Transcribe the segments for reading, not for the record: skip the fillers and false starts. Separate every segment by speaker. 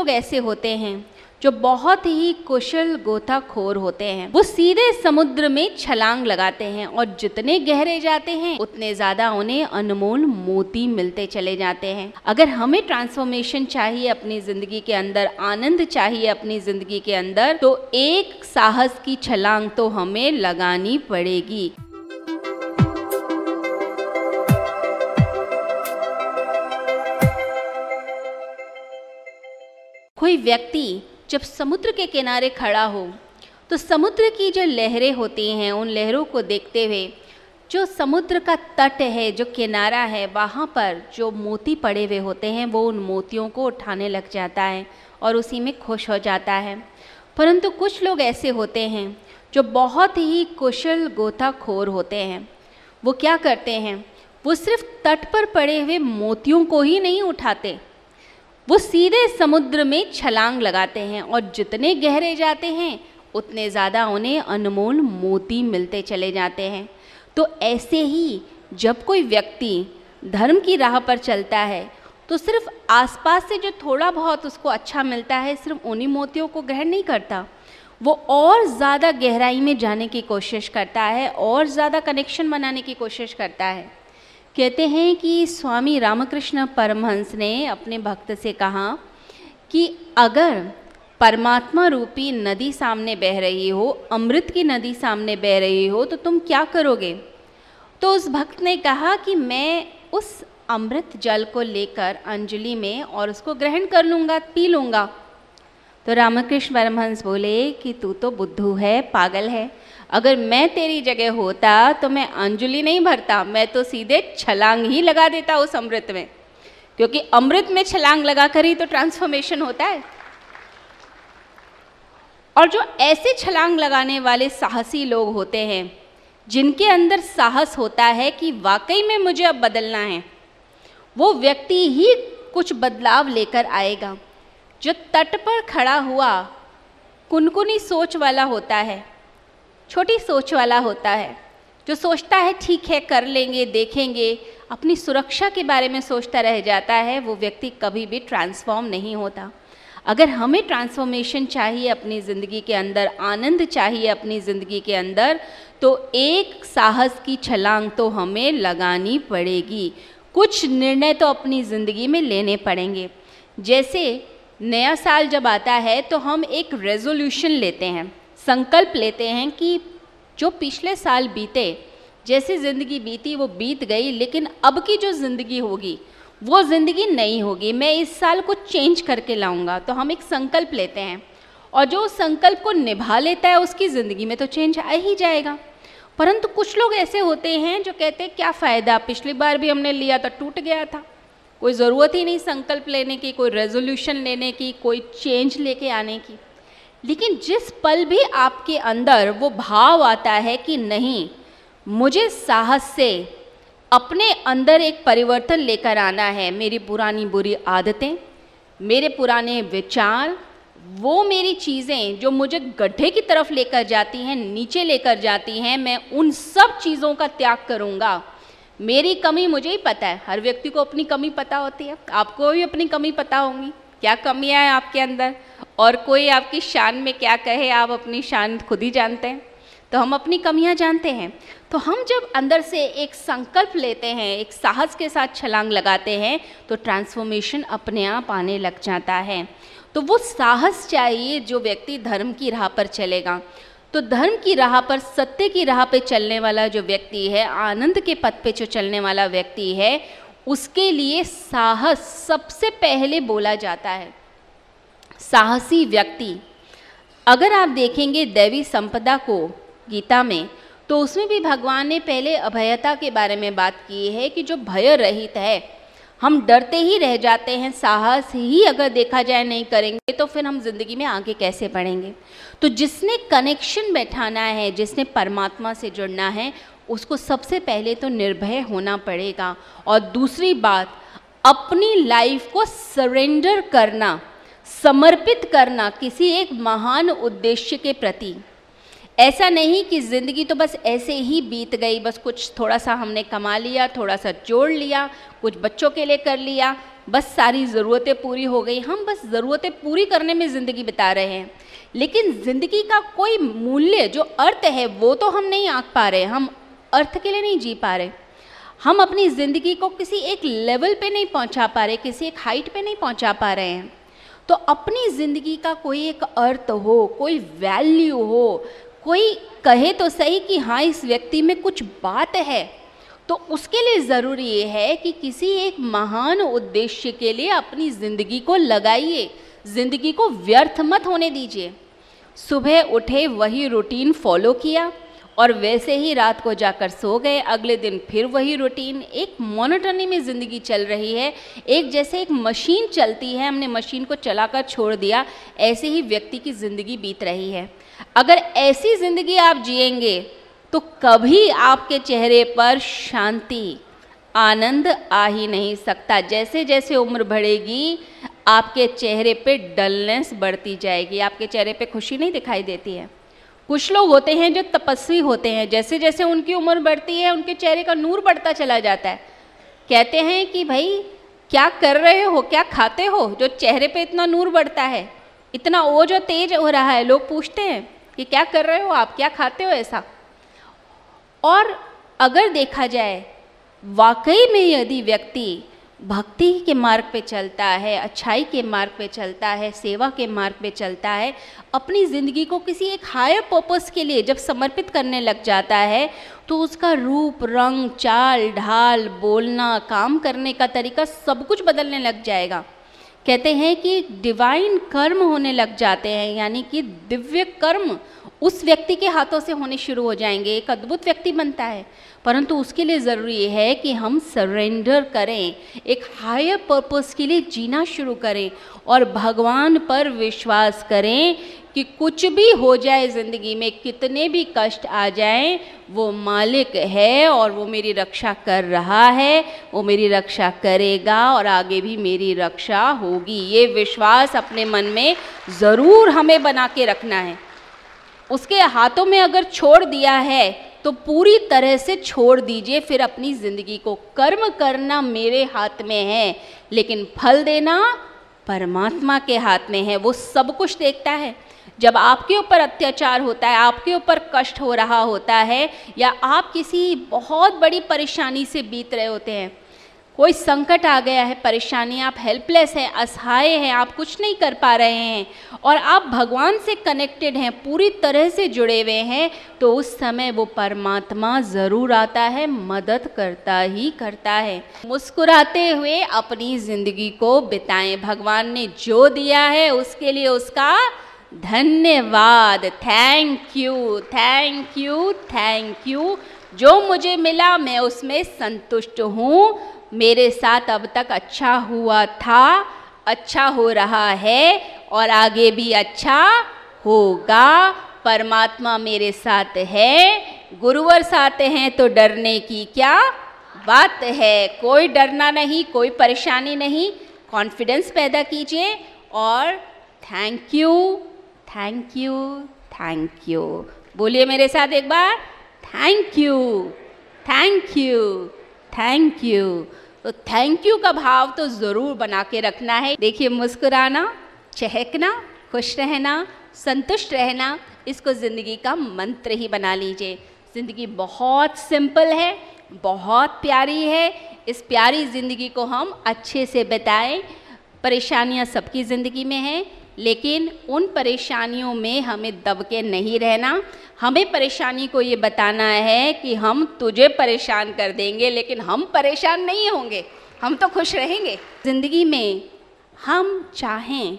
Speaker 1: लोग ऐसे होते हैं जो बहुत ही कुशल गोताखोर होते हैं। वो सीधे समुद्र में छलांग लगाते हैं और जितने गहरे जाते हैं उतने ज़्यादा उन्हें अनमोल मोती मिलते चले जाते हैं। अगर हमें ट्रांसफॉर्मेशन चाहिए अपनी ज़िंदगी के अंदर, आनंद चाहिए अपनी ज़िंदगी के अंदर, तो एक साहस की छलांग तो हमें लगानी पड़ेगी। कोई व्यक्ति जब समुद्र के किनारे खड़ा हो तो समुद्र की जो लहरें होती हैं उन लहरों को देखते हुए जो समुद्र का तट है, जो किनारा है, वहाँ पर जो मोती पड़े हुए होते हैं वो उन मोतियों को उठाने लग जाता है और उसी में खुश हो जाता है। परंतु कुछ लोग ऐसे होते हैं जो बहुत ही कुशल गोताखोर होते हैं। वो क्या करते हैं, वो सिर्फ तट पर पड़े हुए मोतियों को ही नहीं उठाते, वो सीधे समुद्र में छलांग लगाते हैं और जितने गहरे जाते हैं उतने ज़्यादा उन्हें अनमोल मोती मिलते चले जाते हैं। तो ऐसे ही जब कोई व्यक्ति धर्म की राह पर चलता है तो सिर्फ आसपास से जो थोड़ा बहुत उसको अच्छा मिलता है सिर्फ उन्हीं मोतियों को ग्रहण नहीं करता, वो और ज़्यादा गहराई में जाने की कोशिश करता है और ज़्यादा कनेक्शन बनाने की कोशिश करता है। कहते हैं कि स्वामी रामकृष्ण परमहंस ने अपने भक्त से कहा कि अगर परमात्मा रूपी नदी सामने बह रही हो, अमृत की नदी सामने बह रही हो, तो तुम क्या करोगे? तो उस भक्त ने कहा कि मैं उस अमृत जल को लेकर अंजलि में और उसको ग्रहण कर लूँगा, पी लूँगा। तो रामकृष्ण परमहंस बोले कि तू तो बुद्धू है, पागल है। अगर मैं तेरी जगह होता तो मैं अंजलि नहीं भरता, मैं तो सीधे छलांग ही लगा देता उस अमृत में, क्योंकि अमृत में छलांग लगाकर ही तो ट्रांसफॉर्मेशन होता है। और जो ऐसे छलांग लगाने वाले साहसी लोग होते हैं, जिनके अंदर साहस होता है कि वाकई में मुझे अब बदलना है, वो व्यक्ति ही कुछ बदलाव लेकर आएगा। जो तट पर खड़ा हुआ कुनकुनी सोच वाला होता है, छोटी सोच वाला होता है, जो सोचता है ठीक है कर लेंगे, देखेंगे, अपनी सुरक्षा के बारे में सोचता रह जाता है, वो व्यक्ति कभी भी ट्रांसफॉर्म नहीं होता। अगर हमें ट्रांसफॉर्मेशन चाहिए अपनी ज़िंदगी के अंदर, आनंद चाहिए अपनी ज़िंदगी के अंदर, तो एक साहस की छलांग तो हमें लगानी पड़ेगी। कुछ निर्णय तो अपनी ज़िंदगी में लेने पड़ेंगे। जैसे नया साल जब आता है तो हम एक रेजोल्यूशन लेते हैं, संकल्प लेते हैं कि जो पिछले साल बीते, जैसी ज़िंदगी बीती वो बीत गई, लेकिन अब की जो ज़िंदगी होगी वो ज़िंदगी नहीं होगी, मैं इस साल को चेंज करके लाऊंगा। तो हम एक संकल्प लेते हैं और जो उस संकल्प को निभा लेता है उसकी ज़िंदगी में तो चेंज आ ही जाएगा। परंतु कुछ लोग ऐसे होते हैं जो कहते हैं क्या फ़ायदा, पिछली बार भी हमने लिया तो टूट गया था, कोई ज़रूरत ही नहीं संकल्प लेने की, कोई रेजोल्यूशन लेने की, कोई चेंज लेके आने की। लेकिन जिस पल भी आपके अंदर वो भाव आता है कि नहीं, मुझे साहस से अपने अंदर एक परिवर्तन लेकर आना है, मेरी पुरानी बुरी आदतें, मेरे पुराने विचार, वो मेरी चीज़ें जो मुझे गड्ढे की तरफ लेकर जाती हैं, नीचे लेकर जाती हैं, मैं उन सब चीज़ों का त्याग करूँगा। मेरी कमी मुझे ही पता है, हर व्यक्ति को अपनी कमी पता होती है, आपको भी अपनी कमी पता होंगी, क्या कमियां हैं आपके अंदर, और कोई आपकी शान में क्या कहे, आप अपनी शान खुद ही जानते हैं। तो हम अपनी कमियां जानते हैं। तो हम जब अंदर से एक संकल्प लेते हैं, एक साहस के साथ छलांग लगाते हैं, तो ट्रांसफॉर्मेशन अपने आप आने लग जाता है। तो वो साहस चाहिए जो व्यक्ति धर्म की राह पर चलेगा। तो धर्म की राह पर, सत्य की राह पे चलने वाला जो व्यक्ति है, आनंद के पथ पे जो चलने वाला व्यक्ति है, उसके लिए साहस सबसे पहले बोला जाता है। साहसी व्यक्ति, अगर आप देखेंगे दैवी संपदा को गीता में, तो उसमें भी भगवान ने पहले अभयता के बारे में बात की है कि जो भय रहित है, हम डरते ही रह जाते हैं, साहस ही अगर देखा जाए नहीं करेंगे तो फिर हम जिंदगी में आगे कैसे बढ़ेंगे। तो जिसने कनेक्शन बैठाना है, जिसने परमात्मा से जुड़ना है, उसको सबसे पहले तो निर्भय होना पड़ेगा। और दूसरी बात, अपनी लाइफ को सरेंडर करना, समर्पित करना किसी एक महान उद्देश्य के प्रति। ऐसा नहीं कि ज़िंदगी तो बस ऐसे ही बीत गई, बस कुछ थोड़ा सा हमने कमा लिया, थोड़ा सा जोड़ लिया, कुछ बच्चों के लिए कर लिया, बस सारी ज़रूरतें पूरी हो गई। हम बस ज़रूरतें पूरी करने में ज़िंदगी बिता रहे हैं, लेकिन ज़िंदगी का कोई मूल्य जो अर्थ है वो तो हम नहीं आंक पा रहे, हम अर्थ के लिए नहीं जी पा रहे, हम अपनी ज़िंदगी को किसी एक लेवल पे नहीं पहुंचा पा रहे, किसी एक हाइट पे नहीं पहुंचा पा रहे हैं। तो अपनी ज़िंदगी का कोई एक अर्थ हो, कोई वैल्यू हो, कोई कहे तो सही कि हाँ इस व्यक्ति में कुछ बात है, तो उसके लिए ज़रूरी ये है कि किसी एक महान उद्देश्य के लिए अपनी ज़िंदगी को लगाइए, ज़िंदगी को व्यर्थ मत होने दीजिए। सुबह उठे, वही रूटीन फॉलो किया और वैसे ही रात को जाकर सो गए, अगले दिन फिर वही रूटीन, एक मोनोटनी में ज़िंदगी चल रही है। एक जैसे एक मशीन चलती है, हमने मशीन को चलाकर छोड़ दिया, ऐसे ही व्यक्ति की ज़िंदगी बीत रही है। अगर ऐसी ज़िंदगी आप जिएंगे तो कभी आपके चेहरे पर शांति, आनंद आ ही नहीं सकता। जैसे जैसे उम्र बढ़ेगी आपके चेहरे पे डलनेस बढ़ती जाएगी, आपके चेहरे पे खुशी नहीं दिखाई देती है। कुछ लोग होते हैं जो तपस्वी होते हैं, जैसे जैसे उनकी उम्र बढ़ती है उनके चेहरे का नूर बढ़ता चला जाता है। कहते हैं कि भाई क्या कर रहे हो, क्या खाते हो जो चेहरे पे इतना नूर बढ़ता है, इतना ओज और तेज हो रहा है। लोग पूछते हैं कि क्या कर रहे हो आप, क्या खाते हो ऐसा। और अगर देखा जाए वाकई में यदि व्यक्ति भक्ति के मार्ग पे चलता है, अच्छाई के मार्ग पे चलता है, सेवा के मार्ग पे चलता है, अपनी ज़िंदगी को किसी एक हायर पर्पस के लिए जब समर्पित करने लग जाता है, तो उसका रूप, रंग, चाल ढाल, बोलना, काम करने का तरीका सब कुछ बदलने लग जाएगा। कहते हैं कि डिवाइन कर्म होने लग जाते हैं, यानी कि दिव्य कर्म उस व्यक्ति के हाथों से होने शुरू हो जाएंगे, एक अद्भुत व्यक्ति बनता है। परंतु उसके लिए ज़रूरी है कि हम सरेंडर करें, एक हायर पर्पस के लिए जीना शुरू करें और भगवान पर विश्वास करें कि कुछ भी हो जाए ज़िंदगी में, कितने भी कष्ट आ जाएं, वो मालिक है और वो मेरी रक्षा कर रहा है, वो मेरी रक्षा करेगा और आगे भी मेरी रक्षा होगी। ये विश्वास अपने मन में ज़रूर हमें बना के रखना है। उसके हाथों में अगर छोड़ दिया है तो पूरी तरह से छोड़ दीजिए फिर अपनी ज़िंदगी को। कर्म करना मेरे हाथ में है, लेकिन फल देना परमात्मा के हाथ में है, वो सब कुछ देखता है। जब आपके ऊपर अत्याचार होता है, आपके ऊपर कष्ट हो रहा होता है, या आप किसी बहुत बड़ी परेशानी से बीत रहे होते हैं, कोई संकट आ गया है, परेशानी, आप हेल्पलेस हैं, असहाय हैं, आप कुछ नहीं कर पा रहे हैं और आप भगवान से कनेक्टेड हैं, पूरी तरह से जुड़े हुए हैं, तो उस समय वो परमात्मा ज़रूर आता है, मदद करता ही करता है। मुस्कुराते हुए अपनी ज़िंदगी को बिताएं। भगवान ने जो दिया है उसके लिए उसका धन्यवाद। Thank you, thank you, thank you. जो मुझे मिला मैं उसमें संतुष्ट हूँ। मेरे साथ अब तक अच्छा हुआ था, अच्छा हो रहा है और आगे भी अच्छा होगा। परमात्मा मेरे साथ है, गुरुवर साथ हैं तो डरने की क्या बात है। कोई डरना नहीं, कोई परेशानी नहीं, कॉन्फिडेंस पैदा कीजिए और thank you, thank you, thank you बोलिए मेरे साथ एक बार, thank you, thank you, thank you. तो थैंक यू का भाव तो ज़रूर बना के रखना है। देखिए, मुस्कुराना, चहकना, खुश रहना, संतुष्ट रहना, इसको ज़िंदगी का मंत्र ही बना लीजिए। ज़िंदगी बहुत सिंपल है, बहुत प्यारी है। इस प्यारी ज़िंदगी को हम अच्छे से बिताएं। परेशानियां सबकी ज़िंदगी में हैं, लेकिन उन परेशानियों में हमें दब के नहीं रहना। हमें परेशानी को ये बताना है कि हम तुझे परेशान कर देंगे, लेकिन हम परेशान नहीं होंगे, हम तो खुश रहेंगे। ज़िंदगी में हम चाहें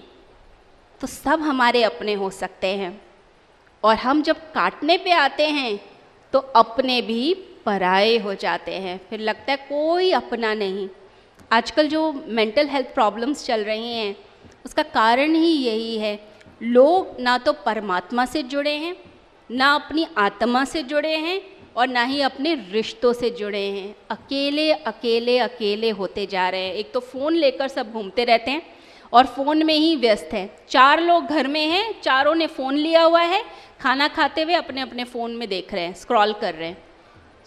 Speaker 1: तो सब हमारे अपने हो सकते हैं, और हम जब काटने पे आते हैं तो अपने भी पराये हो जाते हैं। फिर लगता है कोई अपना नहीं। आजकल जो मेंटल हेल्थ प्रॉब्लम्स चल रही हैं उसका कारण ही यही है। लोग ना तो परमात्मा से जुड़े हैं, ना अपनी आत्मा से जुड़े हैं और ना ही अपने रिश्तों से जुड़े हैं। अकेले अकेले अकेले होते जा रहे हैं। एक तो फ़ोन लेकर सब घूमते रहते हैं और फ़ोन में ही व्यस्त हैं। 4 लोग घर में हैं, चारों ने फ़ोन लिया हुआ है, खाना खाते हुए अपने अपने फ़ोन में देख रहे हैं, स्क्रॉल कर रहे हैं,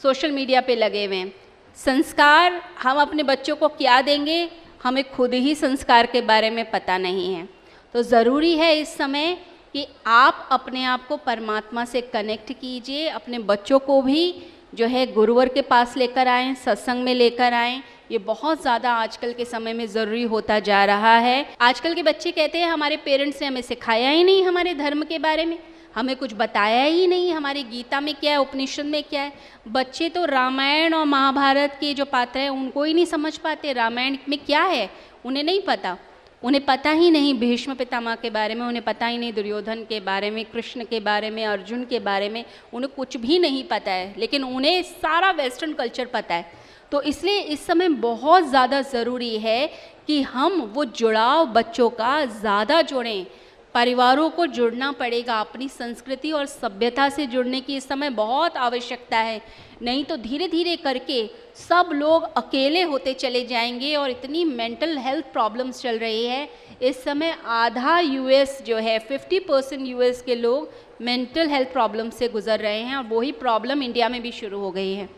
Speaker 1: सोशल मीडिया पे लगे हुए हैं। संस्कार हम अपने बच्चों को क्या देंगे, हमें खुद ही संस्कार के बारे में पता नहीं है। तो ज़रूरी है इस समय कि आप अपने आप को परमात्मा से कनेक्ट कीजिए, अपने बच्चों को भी जो है गुरुवर के पास लेकर आएँ, सत्संग में लेकर आएँ। ये बहुत ज़्यादा आजकल के समय में ज़रूरी होता जा रहा है। आजकल के बच्चे कहते हैं हमारे पेरेंट्स ने हमें सिखाया ही नहीं हमारे धर्म के बारे में, हमें कुछ बताया ही नहीं, हमारी गीता में क्या है, उपनिषद में क्या है। बच्चे तो रामायण और महाभारत के जो पात्र हैं उनको ही नहीं समझ पाते, रामायण में क्या है उन्हें नहीं पता। उन्हें पता ही नहीं भीष्म पितामह के बारे में, उन्हें पता ही नहीं दुर्योधन के बारे में, कृष्ण के बारे में, अर्जुन के बारे में, उन्हें कुछ भी नहीं पता है। लेकिन उन्हें सारा वेस्टर्न कल्चर पता है। तो इसलिए इस समय बहुत ज़्यादा ज़रूरी है कि हम वो जुड़ाव बच्चों का ज़्यादा जोड़ें। परिवारों को जुड़ना पड़ेगा, अपनी संस्कृति और सभ्यता से जुड़ने की इस समय बहुत आवश्यकता है। नहीं तो धीरे धीरे करके सब लोग अकेले होते चले जाएंगे। और इतनी मेंटल हेल्थ प्रॉब्लम्स चल रही है इस समय, आधा यूएस जो है 50% यूएस के लोग मेंटल हेल्थ प्रॉब्लम से गुजर रहे हैं। और वही प्रॉब्लम इंडिया में भी शुरू हो गई है।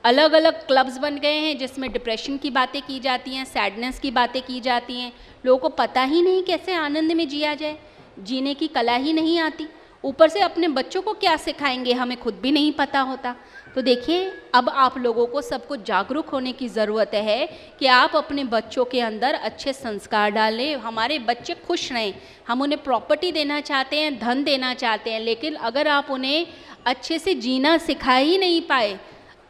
Speaker 1: अलग अलग क्लब्स बन गए हैं जिसमें डिप्रेशन की बातें की जाती हैं, सैडनेस की बातें की जाती हैं। लोगों को पता ही नहीं कैसे आनंद में जिया जाए, जीने की कला ही नहीं आती। ऊपर से अपने बच्चों को क्या सिखाएंगे, हमें खुद भी नहीं पता होता। तो देखिए, अब आप लोगों को सबको जागरूक होने की ज़रूरत है कि आप अपने बच्चों के अंदर अच्छे संस्कार डालें। हमारे बच्चे खुश रहें, हम उन्हें प्रॉपर्टी देना चाहते हैं, धन देना चाहते हैं, लेकिन अगर आप उन्हें अच्छे से जीना सिखा ही नहीं पाए,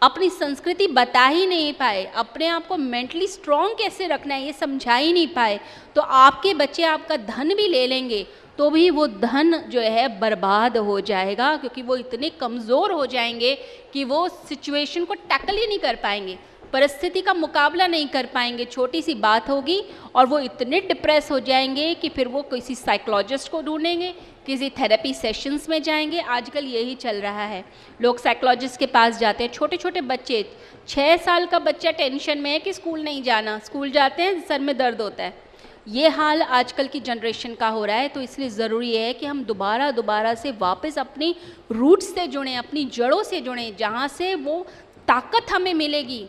Speaker 1: अपनी संस्कृति बता ही नहीं पाए, अपने आप को मेंटली स्ट्रॉन्ग कैसे रखना है ये समझा ही नहीं पाए, तो आपके बच्चे आपका धन भी ले लेंगे तो भी वो धन जो है बर्बाद हो जाएगा, क्योंकि वो इतने कमज़ोर हो जाएंगे कि वो सिचुएशन को टैकल ही नहीं कर पाएंगे, परिस्थिति का मुकाबला नहीं कर पाएंगे। छोटी सी बात होगी और वो इतने डिप्रेस हो जाएंगे कि फिर वो किसी साइकोलॉजिस्ट को ढूंढेंगे, किसी थेरेपी सेशंस में जाएंगे। आजकल यही चल रहा है, लोग साइकोलॉजिस्ट के पास जाते हैं। छोटे छोटे बच्चे, 6 साल का बच्चा टेंशन में है कि स्कूल नहीं जाना, स्कूल जाते हैं सर में दर्द होता है। ये हाल आजकल की जनरेशन का हो रहा है। तो इसलिए ज़रूरी है कि हम दोबारा से वापस अपनी रूट्स से जुड़ें, अपनी जड़ों से जुड़ें, जहाँ से वो ताकत हमें मिलेगी,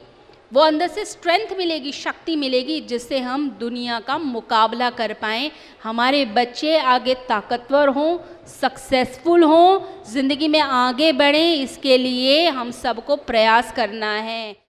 Speaker 1: वो अंदर से स्ट्रेंथ मिलेगी, शक्ति मिलेगी, जिससे हम दुनिया का मुकाबला कर पाएँ, हमारे बच्चे आगे ताकतवर हों, सक्सेसफुल हों, ज़िंदगी में आगे बढ़ें। इसके लिए हम सबको प्रयास करना है।